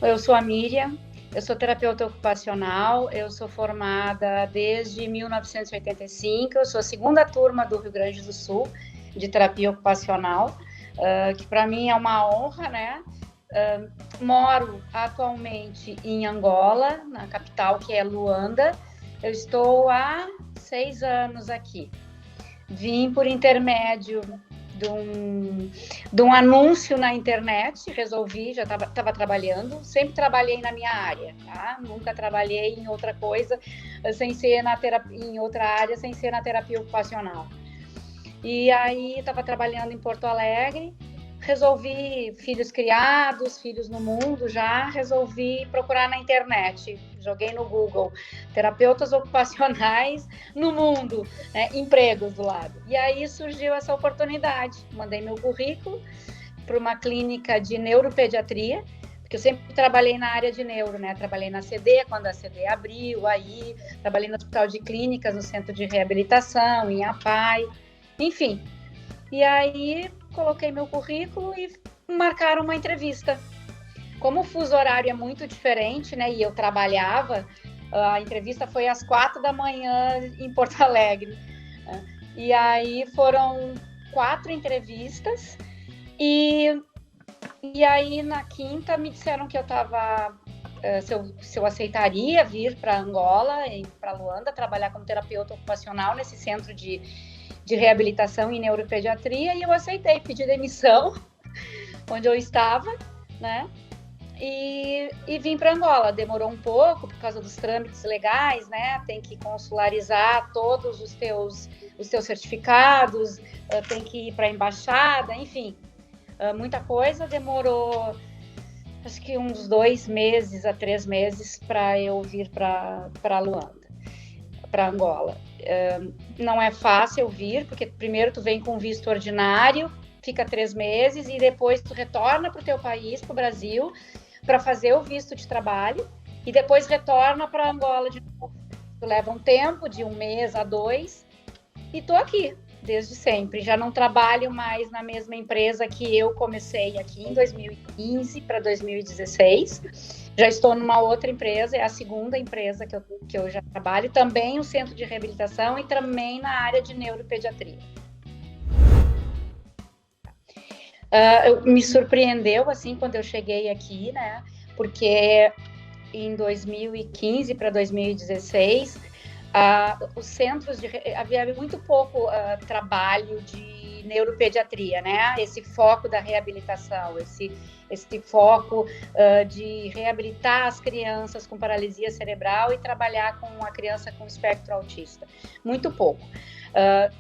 Eu sou a Miriam, eu sou terapeuta ocupacional, eu sou formada desde 1985, eu sou a segunda turma do Rio Grande do Sul de terapia ocupacional, que para mim é uma honra, né? Moro atualmente em Angola, na capital, que é Luanda. Eu estou há 6 anos aqui. Vim por intermédio de um anúncio na internet, resolvi, já estava trabalhando, sempre trabalhei na minha área, tá? Nunca trabalhei em outra coisa, sem ser na terapia, em outra área, sem ser na terapia ocupacional. E aí estava trabalhando em Porto Alegre, resolvi, filhos criados, filhos no mundo já, resolvi procurar na internet, joguei no Google, terapeutas ocupacionais no mundo, né, empregos do lado. E aí surgiu essa oportunidade, mandei meu currículo para uma clínica de neuropediatria, porque eu sempre trabalhei na área de neuro, né, trabalhei na CD, quando a CD abriu, aí trabalhei no Hospital de Clínicas, no Centro de Reabilitação, em APAI, enfim. E aí coloquei meu currículo e marcaram uma entrevista. Como o fuso horário é muito diferente, né, e eu trabalhava, a entrevista foi às 4 da manhã em Porto Alegre. E aí foram 4 entrevistas e aí na quinta me disseram que eu estava, se eu aceitaria vir para Angola, para Luanda, trabalhar como terapeuta ocupacional nesse centro de reabilitação em neuropediatria, e eu aceitei, pedi demissão onde eu estava, né? E vim para Angola. Demorou um pouco por causa dos trâmites legais, né? Tem que consularizar todos os teus certificados, tem que ir para a embaixada, enfim, muita coisa. Demorou, acho que uns 2 meses a 3 meses para eu vir para Luanda, para Angola. Não é fácil vir, porque primeiro tu vem com visto ordinário, fica 3 meses e depois tu retorna para o teu país, para o Brasil, para fazer o visto de trabalho e depois retorna para Angola de novo. Tu leva um tempo de 1 mês a 2 e tô aqui desde sempre. Já não trabalho mais na mesma empresa que eu comecei aqui em 2015 para 2016. Já estou numa outra empresa, é a segunda empresa que eu já trabalho, também no centro de reabilitação e também na área de neuropediatria. Me surpreendeu, assim, quando eu cheguei aqui, né, porque em 2015 para 2016, os centros havia muito pouco trabalho de neuropediatria, né? Esse foco da reabilitação, esse foco de reabilitar as crianças com paralisia cerebral e trabalhar com a criança com espectro autista. Muito pouco.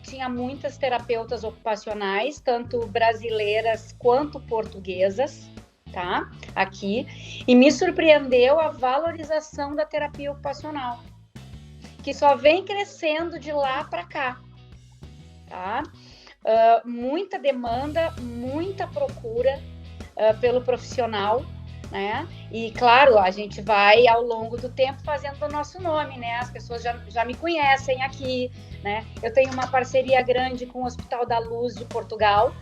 Tinha muitas terapeutas ocupacionais, tanto brasileiras quanto portuguesas, tá? Aqui. E me surpreendeu a valorização da terapia ocupacional, que só vem crescendo de lá para cá, tá? Muita demanda, muita procura pelo profissional, né? E, claro, a gente vai, ao longo do tempo, fazendo o nosso nome, né? As pessoas já me conhecem aqui, né? Eu tenho uma parceria grande com o Hospital da Luz de Portugal,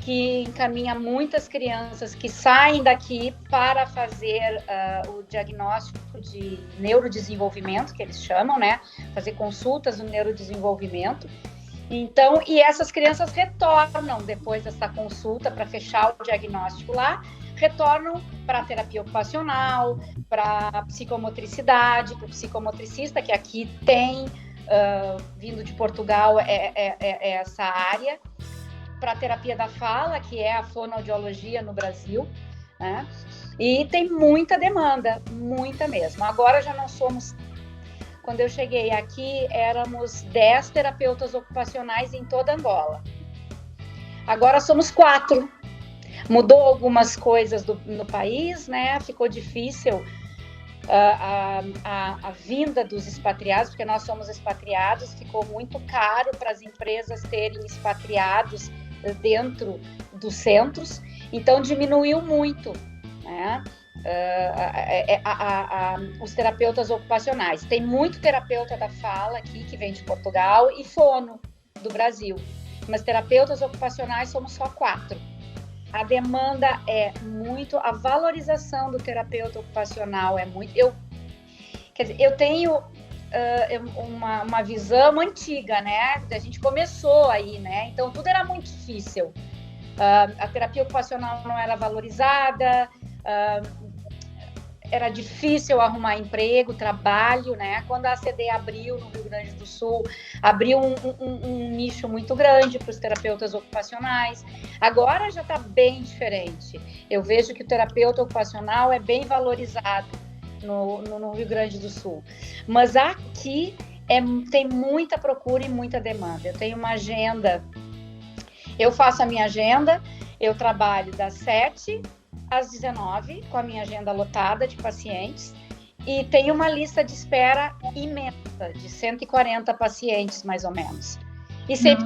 que encaminha muitas crianças que saem daqui para fazer o diagnóstico de neurodesenvolvimento, que eles chamam, né? Fazer consultas no neurodesenvolvimento. Então, e essas crianças retornam depois dessa consulta para fechar o diagnóstico lá, retornam para a terapia ocupacional, para a psicomotricidade, para o psicomotricista, que aqui tem, vindo de Portugal, é essa área, para a terapia da fala, que é a fonoaudiologia no Brasil, né? E tem muita demanda, muita mesmo. Agora já não somos... Quando eu cheguei aqui, éramos 10 terapeutas ocupacionais em toda Angola. Agora somos 4. Mudou algumas coisas no país, né? Ficou difícil a vinda dos expatriados, porque nós somos expatriados, ficou muito caro para as empresas terem expatriados dentro dos centros, então diminuiu muito, né? Os terapeutas ocupacionais. Tem muito terapeuta da fala aqui, que vem de Portugal, e fono do Brasil, mas terapeutas ocupacionais somos só 4. a demanda é muito, a valorização do terapeuta ocupacional é muito. Quer dizer, eu tenho uma visão antiga, né? A gente começou aí, né? Então tudo era muito difícil. A terapia ocupacional não era valorizada, era difícil arrumar emprego, trabalho, né? Quando a ACD abriu no Rio Grande do Sul, abriu um nicho muito grande para os terapeutas ocupacionais. Agora já está bem diferente. Eu vejo que o terapeuta ocupacional é bem valorizado no Rio Grande do Sul. Mas aqui tem muita procura e muita demanda. Eu tenho uma agenda, eu faço a minha agenda, eu trabalho das 7 às 19, com a minha agenda lotada de pacientes, e tenho uma lista de espera imensa, de 140 pacientes, mais ou menos. E sempre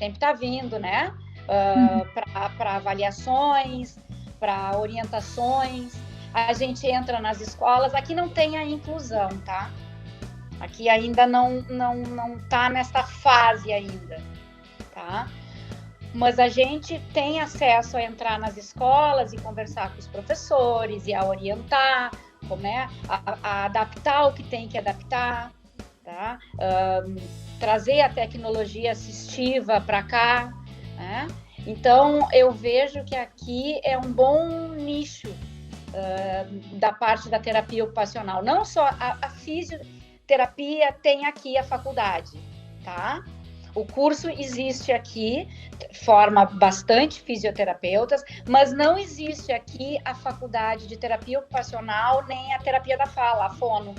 está vindo, né? Para avaliações, para orientações. A gente entra nas escolas, aqui não tem a inclusão, tá? Aqui ainda não tá nessa fase ainda, tá? Mas a gente tem acesso a entrar nas escolas e conversar com os professores e a orientar, como a adaptar o que tem que adaptar, tá? Trazer a tecnologia assistiva para cá, né? Então, eu vejo que aqui é um bom nicho da parte da terapia ocupacional. Não só a fisioterapia tem aqui a faculdade, tá? O curso existe aqui, forma bastante fisioterapeutas, mas não existe aqui a faculdade de terapia ocupacional nem a terapia da fala, a fono.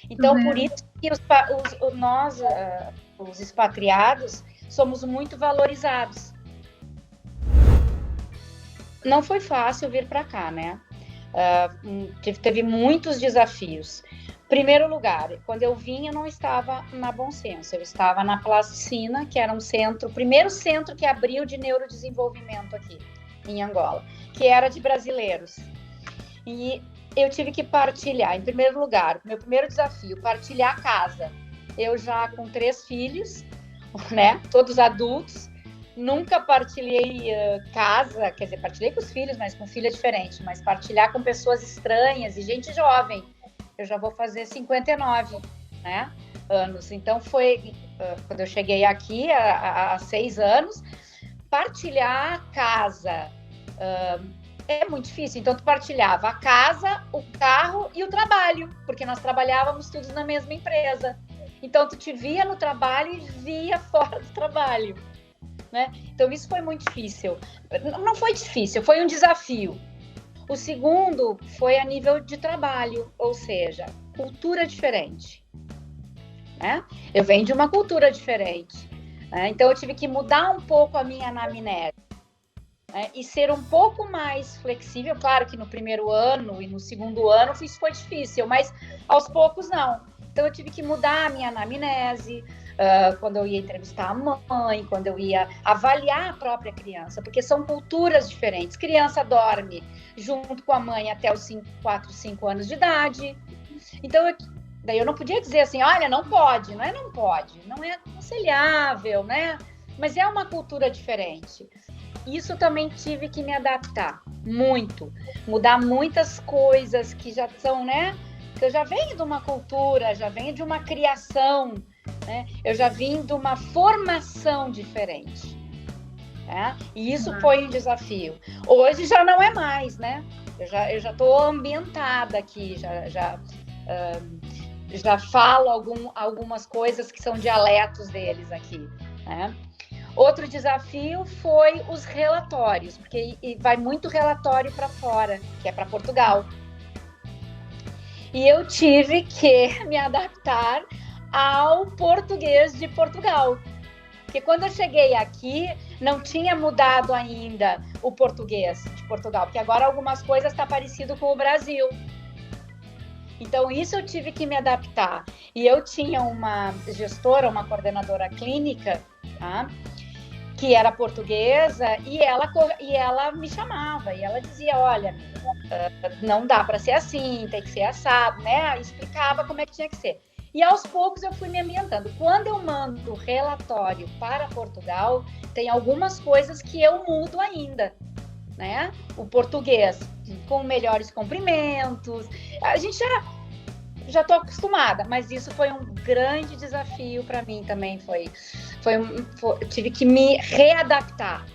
Então, por isso que nós, os expatriados, somos muito valorizados. Não foi fácil vir para cá, né? Teve muitos desafios. Primeiro lugar, quando eu vim, eu não estava na Bom Senso, eu estava na Plasticina, que era o primeiro centro que abriu de neurodesenvolvimento aqui em Angola, que era de brasileiros. E eu tive que partilhar, em primeiro lugar, meu primeiro desafio, partilhar a casa. Eu já com 3 filhos, né, todos adultos, nunca partilhei casa, quer dizer, partilhei com os filhos, mas com filha diferente, mas partilhar com pessoas estranhas e gente jovem. Eu já vou fazer 59, né, anos. Então, foi quando eu cheguei aqui, há 6 anos, partilhar a casa é muito difícil. Então, tu partilhava a casa, o carro e o trabalho, porque nós trabalhávamos todos na mesma empresa. Então, tu te via no trabalho e via fora do trabalho, né? Então, isso foi muito difícil. Não foi difícil, foi um desafio. O segundo foi a nível de trabalho, ou seja, cultura diferente, né? Eu venho de uma cultura diferente, né? Então eu tive que mudar um pouco a minha anamnese, né? E ser um pouco mais flexível. Claro que no primeiro ano e no segundo ano isso foi difícil, mas aos poucos não. Então eu tive que mudar a minha anamnese, quando eu ia entrevistar a mãe, quando eu ia avaliar a própria criança, porque são culturas diferentes. Criança dorme junto com a mãe até os 4, 5 anos de idade. Então, daí eu não podia dizer assim, olha, não pode, não pode, não é aconselhável, né? Mas é uma cultura diferente. Isso também tive que me adaptar muito, mudar muitas coisas que já são, né? Eu já venho de uma cultura, já venho de uma criação, né? Eu já vim de uma formação diferente, né? E isso foi um desafio. Hoje já não é mais, né? Eu já estou ambientada aqui, já falo algumas coisas que são dialetos deles aqui, né? Outro desafio foi os relatórios, porque vai muito relatório para fora, que é para Portugal. E eu tive que me adaptar ao português de Portugal. Porque quando eu cheguei aqui, não tinha mudado ainda o português de Portugal, porque agora algumas coisas estão parecido com o Brasil. Então, isso eu tive que me adaptar. E eu tinha uma gestora, uma coordenadora clínica, tá? Que era portuguesa, e ela me chamava, e ela dizia, olha, não dá para ser assim, tem que ser assado, né? Explicava como é que tinha que ser. E aos poucos eu fui me ambientando. Quando eu mando relatório para Portugal, tem algumas coisas que eu mudo ainda, né? O português com melhores comprimentos. A gente já estou acostumada, mas isso foi um grande desafio para mim também. Tive que me readaptar.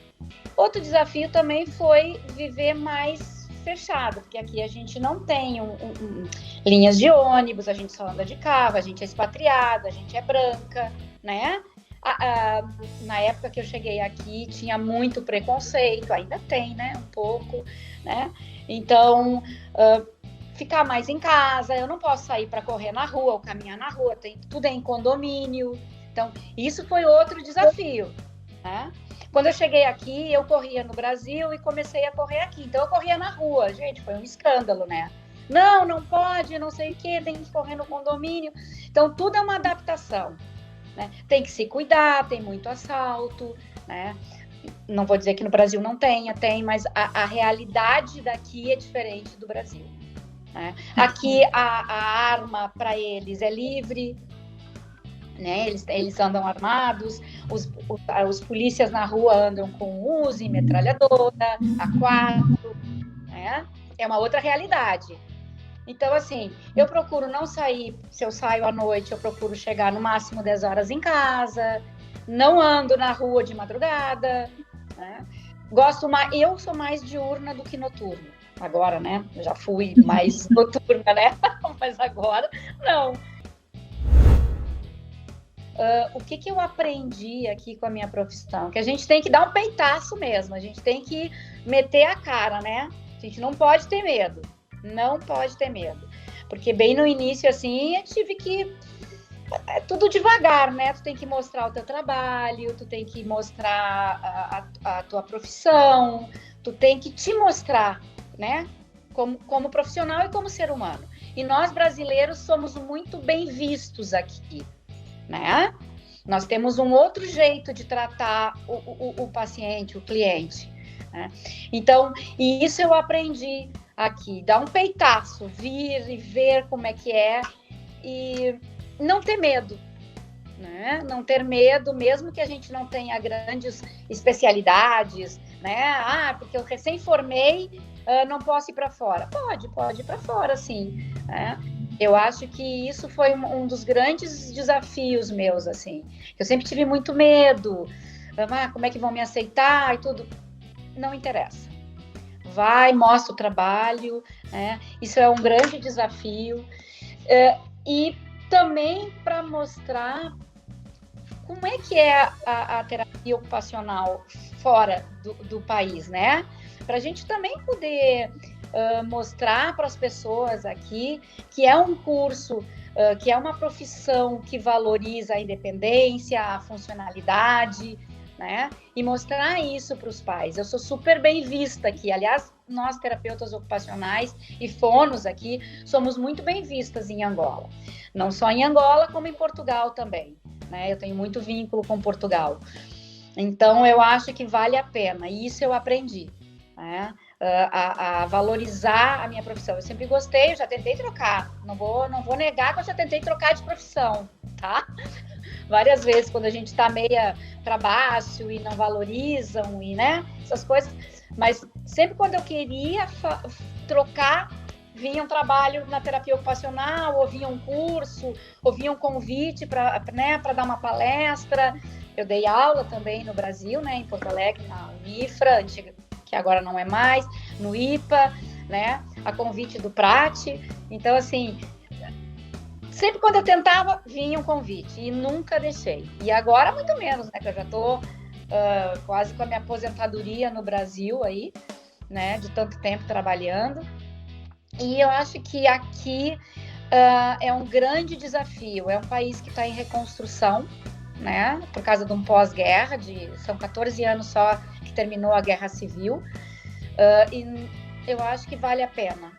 Outro desafio também foi viver mais fechado, porque aqui a gente não tem linhas de ônibus, a gente só anda de carro, a gente é expatriada, a gente é branca, né? Na época que eu cheguei aqui, tinha muito preconceito, ainda tem, né? Um pouco, né? Então, ficar mais em casa, eu não posso sair para correr na rua ou caminhar na rua, tudo é em condomínio. Então, isso foi outro desafio, né? Quando eu cheguei aqui, eu corria no Brasil e comecei a correr aqui. Então, eu corria na rua. Gente, foi um escândalo, né? Não pode, não sei o quê, tem que correr no condomínio. Então, tudo é uma adaptação, né? Tem que se cuidar, tem muito assalto, né? Não vou dizer que no Brasil não tem, mas a realidade daqui é diferente do Brasil, né? Aqui, a arma para eles é livre, né? Eles andam armados, os polícias na rua andam com Uzi, metralhadora, A4, né? É uma outra realidade. Então, assim, eu procuro não sair, se eu saio à noite, eu procuro chegar no máximo 10 horas em casa, não ando na rua de madrugada, né? Eu sou mais diurna do que noturna, agora, né? Eu já fui mais noturna, né? Mas agora, não. O que eu aprendi aqui com a minha profissão? Que a gente tem que dar um peitaço mesmo, a gente tem que meter a cara, né? A gente não pode ter medo, não pode ter medo. Porque bem no início, assim, eu tive que... É tudo devagar, né? Tu tem que mostrar o teu trabalho, tu tem que mostrar a tua profissão, tu tem que te mostrar, né? Como profissional e como ser humano. E nós, brasileiros, somos muito bem vistos aqui, né? Nós temos um outro jeito de tratar o paciente, o cliente, né? Então, e isso eu aprendi aqui, dar um peitaço, vir e ver como é que é e não ter medo, né? Não ter medo, mesmo que a gente não tenha grandes especialidades, né? Porque eu recém formei, não posso ir para fora. Pode ir para fora, sim, né? Eu acho que isso foi um dos grandes desafios meus, assim. Eu sempre tive muito medo. Como é que vão me aceitar e tudo? Não interessa. Vai, mostra o trabalho, né? Isso é um grande desafio. E também para mostrar como é que é a terapia ocupacional fora do país, né? Para a gente também poder mostrar para as pessoas aqui que é um curso, que é uma profissão que valoriza a independência, a funcionalidade, né? E mostrar isso para os pais. Eu sou super bem vista aqui. Aliás, nós, terapeutas ocupacionais e fonos aqui, somos muito bem vistas em Angola. Não só em Angola, como em Portugal também, né? Eu tenho muito vínculo com Portugal. Então, eu acho que vale a pena. E isso eu aprendi, né? A valorizar a minha profissão. Eu sempre gostei, eu já tentei trocar. Não vou negar que eu já tentei trocar de profissão, tá? Várias vezes, quando a gente está meia para baixo e não valorizam, e, né? Essas coisas. Mas sempre quando eu queria trocar, vinha um trabalho na terapia ocupacional, ou vinha um curso, ou vinha um convite para, né, dar uma palestra. Eu dei aula também no Brasil, né, em Porto Alegre, na Unifra, antiga, que agora não é mais, no IPA, né, a convite do Prati. Então, assim, sempre quando eu tentava, vinha um convite e nunca deixei. E agora, muito menos, né, que eu já estou quase com a minha aposentadoria no Brasil aí, né, de tanto tempo trabalhando. E eu acho que aqui é um grande desafio. É um país que está em reconstrução, né, por causa de um pós-guerra, são 14 anos só que terminou a Guerra Civil, e eu acho que vale a pena.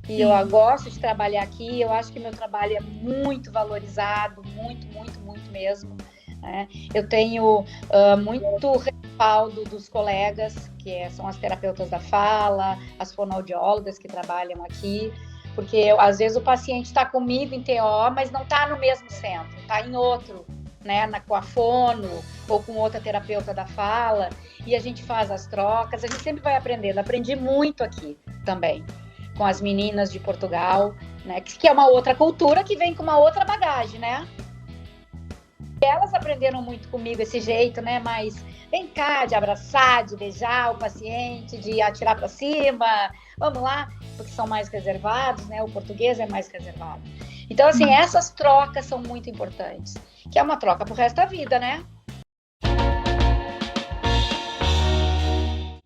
E eu gosto de trabalhar aqui, eu acho que meu trabalho é muito valorizado, muito, muito, muito mesmo, né? Eu tenho muito respaldo dos colegas, que são as terapeutas da fala, as fonoaudiólogas que trabalham aqui, Porque às vezes o paciente está comigo em TO, mas não está no mesmo centro, está em outro, né, com a fono ou com outra terapeuta da fala, e a gente faz as trocas, a gente sempre vai aprendendo. Aprendi muito aqui também, com as meninas de Portugal, né, que é uma outra cultura que vem com uma outra bagagem, né? Elas aprenderam muito comigo esse jeito, né, mas vem cá, de abraçar, de beijar o paciente, de atirar para cima, vamos lá, porque são mais reservados, né? O português é mais reservado. Então, assim, essas trocas são muito importantes, que é uma troca pro resto da vida, né?